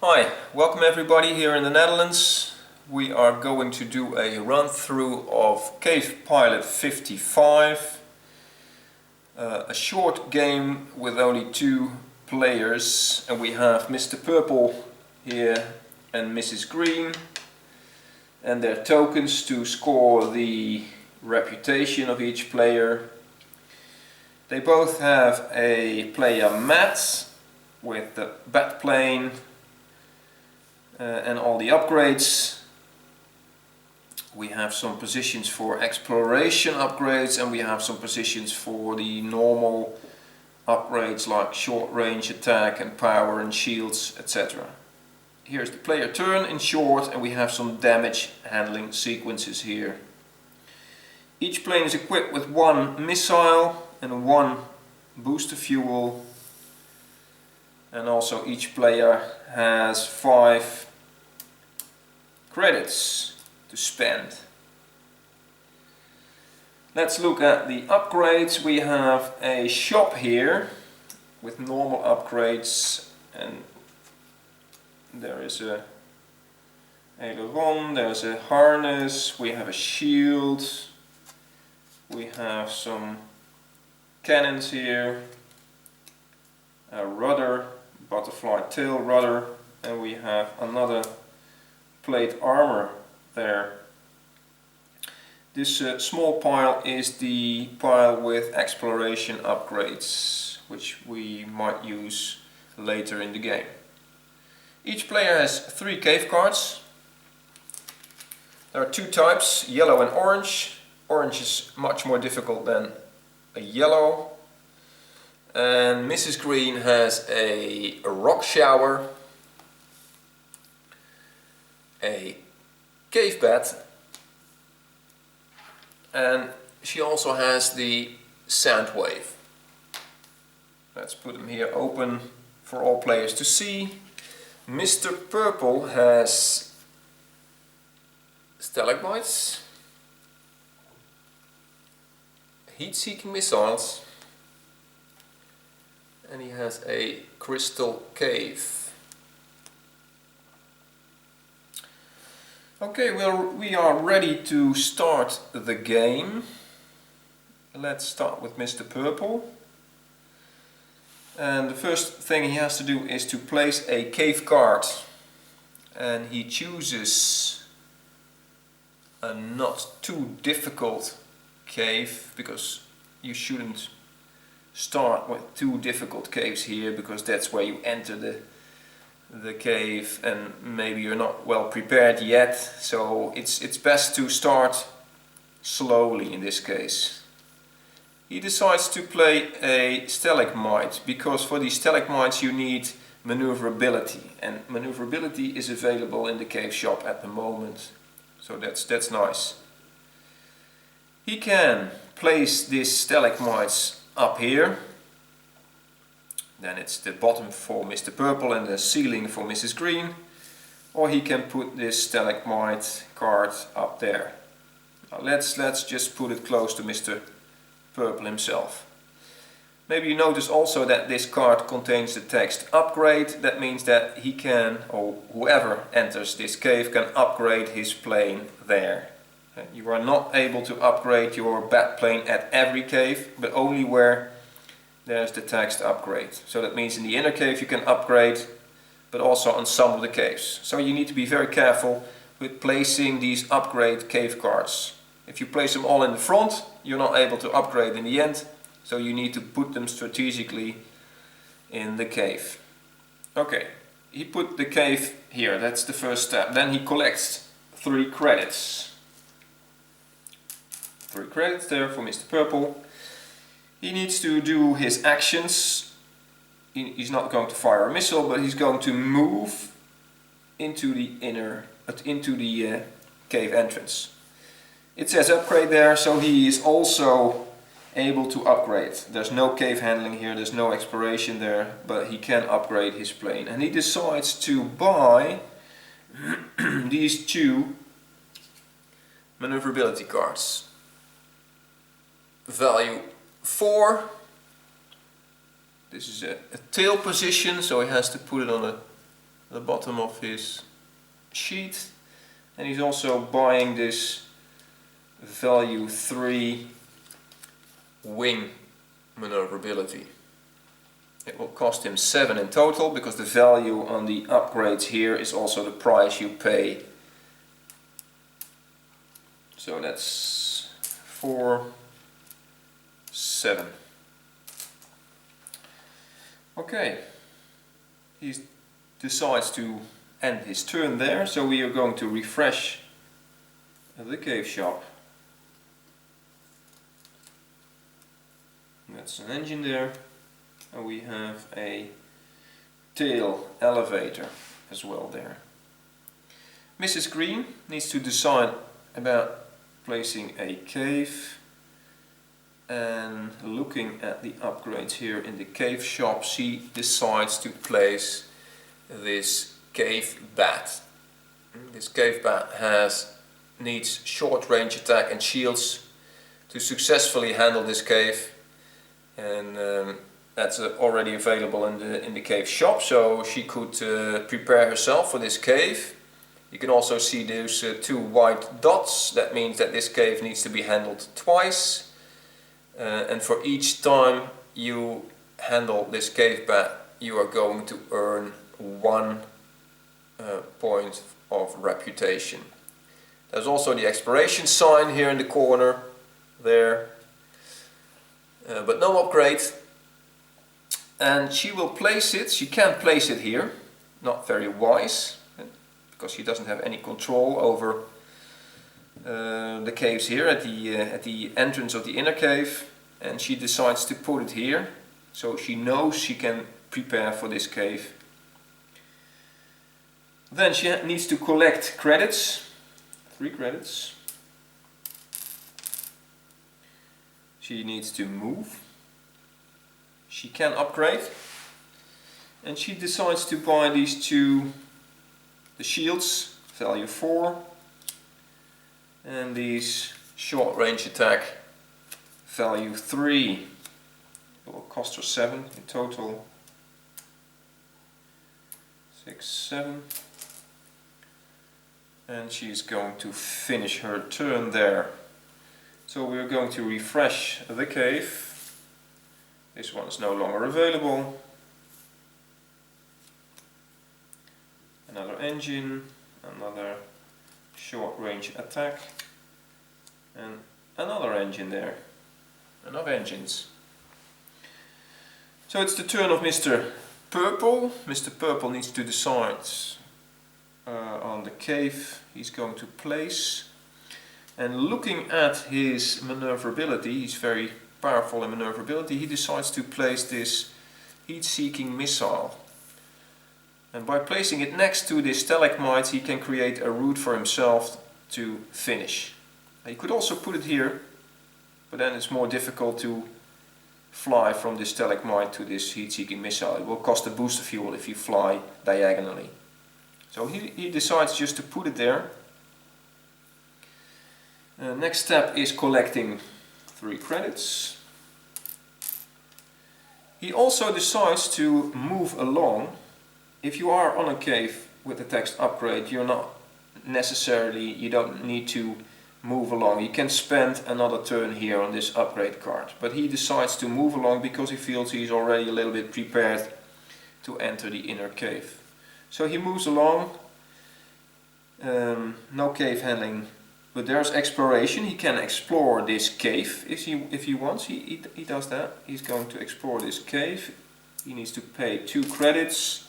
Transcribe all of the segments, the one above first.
Hi, welcome everybody here in the Netherlands. We are going to do a run through of Cave Pilot 55. A short game with only 2 players, and we have Mr. Purple here and Mrs. Green and their tokens to score the reputation of each player. They both have a player mat with the bat plane and all the upgrades. We have some positions for exploration upgrades, and we have some positions for the normal upgrades like short range attack and power and shields, etc. Here's the player turn in short, and we have some damage handling sequences here. Each plane is equipped with 1 missile and 1 booster fuel, and also each player has 5 credits to spend. Let's look at the upgrades. We have a shop here with normal upgrades, and there is a aileron, there's a harness, we have a shield, we have some cannons here, a rudder, butterfly tail rudder, and we have another plate armor there. This small pile is the pile with exploration upgrades, which we might use later in the game. Each player has 3 cave cards. There are 2 types, yellow and orange. Orange is much more difficult than a yellow. And Mrs. Green has a rock shower, a cave bat, and she also has the sand wave. Let's put them here open for all players to see. Mr. Purple has stalagmites, heat-seeking missiles, and he has a crystal cave. Okay, well, we are ready to start the game. Let's start with Mr. Purple. And the first thing he has to do is to place a cave card. And he chooses a not too difficult cave, because you shouldn't start with too difficult caves here, because that's where you enter the cave and maybe you're not well prepared yet, so it's best to start slowly in this case. He decides to play a stalagmite, because for these stalagmites you need maneuverability, and maneuverability is available in the cave shop at the moment, so that's nice. He can place these stalagmites up here. Then it's the bottom for Mr. Purple and the ceiling for Mrs. Green. Or he can put this stalagmite card up there. Now let's just put it close to Mr. Purple himself. Maybe you notice also that this card contains the text upgrade. That means that he can, or whoever enters this cave, can upgrade his plane there. You are not able to upgrade your bat plane at every cave, but only where there's the text upgrade. So that means in the inner cave you can upgrade, but also on some of the caves. So you need to be very careful with placing these upgrade cave cards. If you place them all in the front, you're not able to upgrade in the end, so you need to put them strategically in the cave. Okay, he put the cave here, that's the first step. Then he collects 3 credits. 3 credits there for Mr. Purple. He needs to do his actions. He's not going to fire a missile, but he's going to move into the cave entrance. It says upgrade there, so he is also able to upgrade. There's no cave handling here, there's no exploration there, but he can upgrade his plane. And he decides to buy these 2 maneuverability cards. Value 4. This is a tail position, so he has to put it on a the bottom of his sheet, and he's also buying this value 3 wing maneuverability. It will cost him 7 in total, because the value on the upgrades here is also the price you pay. So that's 4, 7. Okay, he decides to end his turn there, so we are going to refresh the cave shop. That's an engine there, and we have a tail elevator as well there. Mrs. Green needs to decide about placing a cave, and looking at the upgrades here in the cave shop, she decides to place this cave bat. This cave bat needs short range attack and shields to successfully handle this cave, and that's already available in the cave shop, so she could prepare herself for this cave. You can also see those 2 white dots. That means that this cave needs to be handled twice, and for each time you handle this cave bat, you are going to earn 1 point of reputation. There's also the expiration sign here in the corner there, but no upgrade. And she will place it, she can't place it here, not very wise, because she doesn't have any control over the caves here at the entrance of the inner cave, and she decides to put it here, so she knows she can prepare for this cave. Then she needs to collect credits, 3 credits. She needs to move. She can upgrade, and she decides to buy these 2 the shields, value 4, and these short range attack, value 3. It will cost her 7 in total. 6, 7. And she's going to finish her turn there. So we're going to refresh the cave. This one is no longer available. Another engine, another short range attack, and another engine there. Enough engines. So it's the turn of Mr. Purple. Mr. Purple needs to decide on the cave he's going to place. And looking at his maneuverability, he's very powerful in maneuverability, he decides to place this heat-seeking missile. And by placing it next to this stalagmite, he can create a route for himself to finish. He could also put it here, but then it's more difficult to fly from this stalagmite to this heat-seeking missile. It will cost a booster fuel if you fly diagonally. So he decides just to put it there. Next step is collecting 3 credits. He also decides to move along. If you are on a cave with the text upgrade, you don't need to move along. You can spend another turn here on this upgrade card. But he decides to move along because he feels he's already a little bit prepared to enter the inner cave. So he moves along. No cave handling, but there's exploration. He can explore this cave if he wants. He does that. He's going to explore this cave. He needs to pay 2 credits.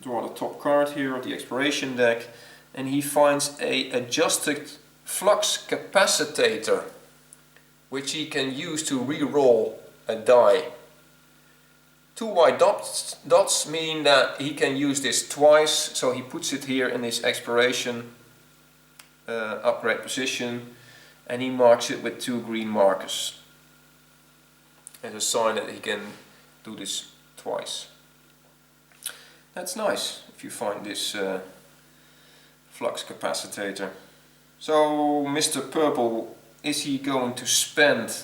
Draw the top card here of the exploration deck, and he finds a adjusted flux capacitor, which he can use to re-roll a die. 2 white dots mean that he can use this twice, so he puts it here in his exploration upgrade position, and he marks it with 2 green markers as a sign that he can do this twice. That's nice if you find this flux capacitor. So Mr. Purple, is he going to spend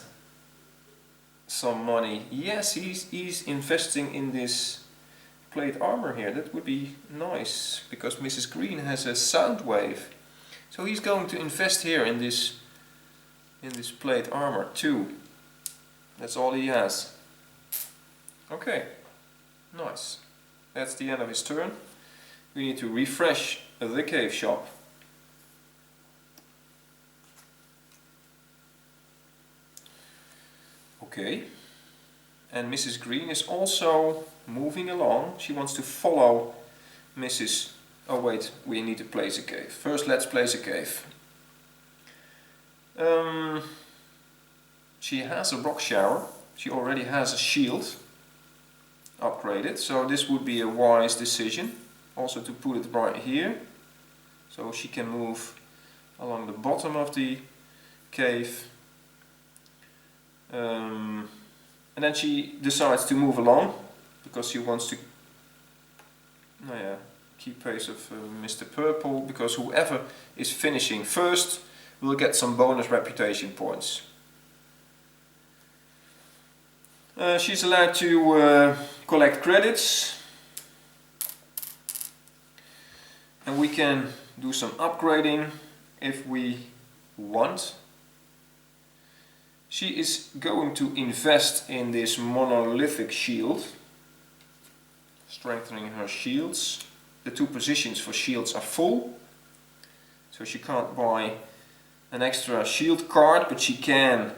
some money? Yes, he's investing in this plate armor here. That would be nice, because Mrs. Green has a sound wave. So he's going to invest here in this plate armor too. That's all he has. Okay, nice. That's the end of his turn. We need to refresh the cave shop. Okay, and Mrs. Green is also moving along. She wants to follow Mrs. Oh wait, we need to place a cave. First let's place a cave. She has a rock shower. She already has a shield upgraded, so this would be a wise decision. Also to put it right here, so she can move along the bottom of the cave. And then she decides to move along, because she wants to keep pace of Mr. Purple, because whoever is finishing first will get some bonus reputation points. She's allowed to collect credits, and we can do some upgrading if we want. She is going to invest in this monolithic shield, strengthening her shields. The two positions for shields are full, so she can't buy an extra shield card, but she can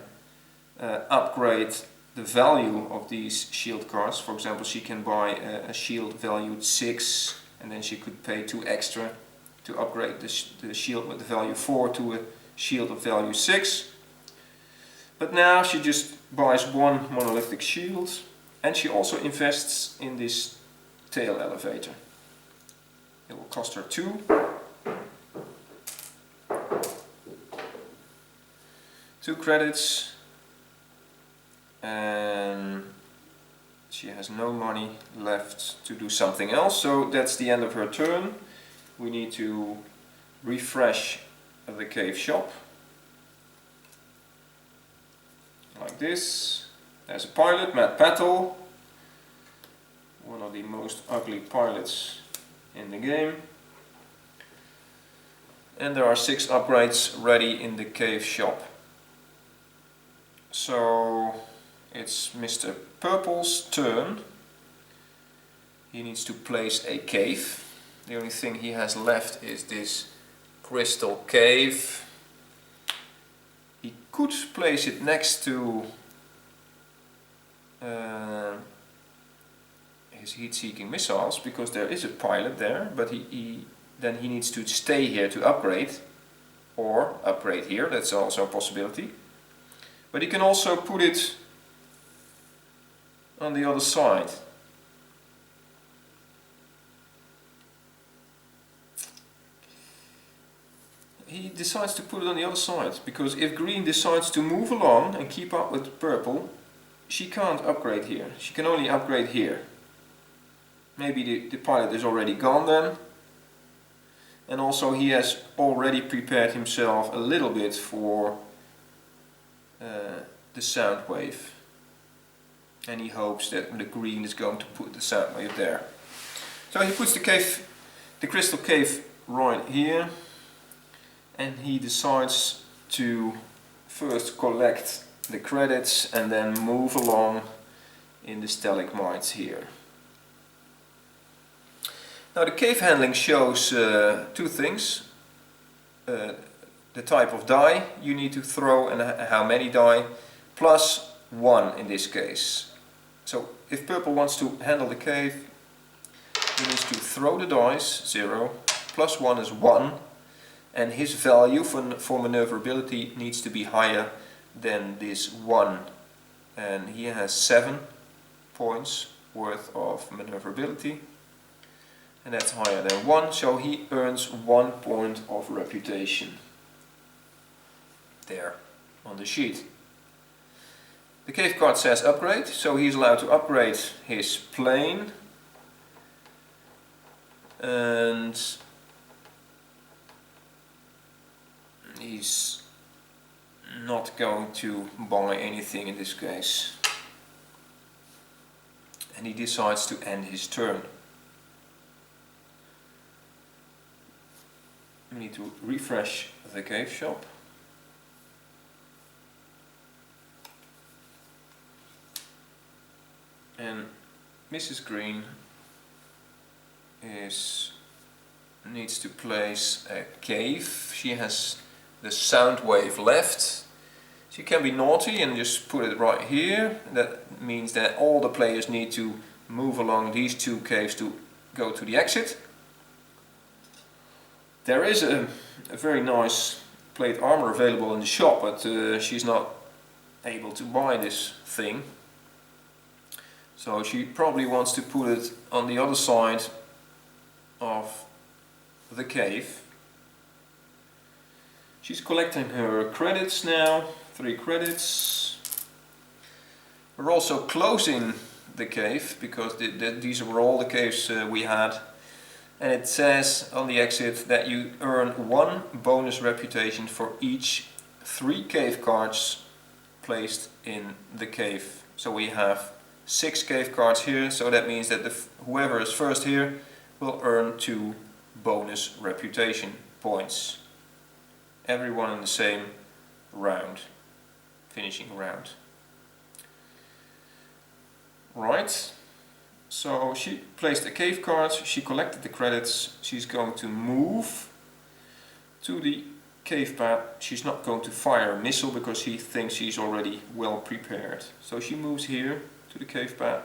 upgrade the value of these shield cards. For example, she can buy a shield valued 6, and then she could pay 2 extra to upgrade the shield with the value 4 to a shield of value 6. But now she just buys 1 monolithic shield, and she also invests in this tail elevator. It will cost her 2. Two credits, and she has no money left to do something else, so that's the end of her turn. We need to refresh the cave shop. Like this. There's a pilot, Matt Patel, one of the most ugly pilots in the game. And there are 6 upgrades ready in the cave shop. So it's Mr. Purple's turn. He needs to place a cave. The only thing he has left is this crystal cave. He could place it next to his heat-seeking missiles, because there is a pilot there, but then he needs to stay here to upgrade, or upgrade here, that's also a possibility. But he can also put it on the other side. He decides to put it on the other side, because if Green decides to move along and keep up with Purple, she can't upgrade here. She can only upgrade here. Maybe the pilot is already gone then. And also he has already prepared himself a little bit for the sound wave. And he hopes that the Green is going to put the sound wave there. So he puts the crystal cave right here. And he decides to first collect the credits and then move along in the stalagmites here. Now the cave handling shows 2 things. The type of die you need to throw and how many die, plus 1 in this case. So if Purple wants to handle the cave, he needs to throw the dice, 0, plus 1 is 1. And his value for maneuverability needs to be higher than this 1. And he has 7 points worth of maneuverability. And that's higher than 1, so he earns 1 point of reputation. There, on the sheet. The cave card says upgrade, so he's allowed to upgrade his plane. And he's not going to buy anything in this case. And he decides to end his turn. we need to refresh the cave shop. And Mrs. Green needs to place a cave. She has the sound wave left. She can be naughty and just put it right here. That means that all the players need to move along these two caves to go to the exit. There is a very nice plate armor available in the shop, but she's not able to buy this thing. So she probably wants to put it on the other side of the cave. She's collecting her credits now, 3 credits. We're also closing the cave because these were all the caves we had. And it says on the exit that you earn 1 bonus reputation for each 3 cave cards placed in the cave. So we have 6 cave cards here, so that means that whoever is first here will earn 2 bonus reputation points. Everyone in the same round, finishing round. Right, so she placed a cave card, she collected the credits, she's going to move to the cave path. She's not going to fire a missile because she thinks she's already well prepared. So she moves here to the cave path.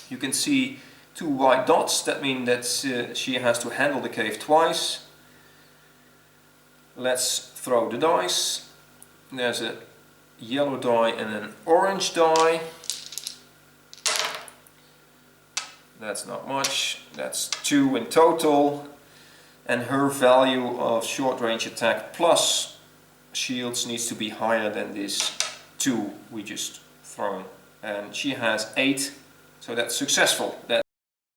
You can see 2 white dots, that means that she has to handle the cave twice. Let's throw the dice. There's a yellow die and an orange die. That's not much, that's 2 in total. And her value of short range attack plus shields needs to be higher than this 2 we just thrown. And she has 8, so that's successful.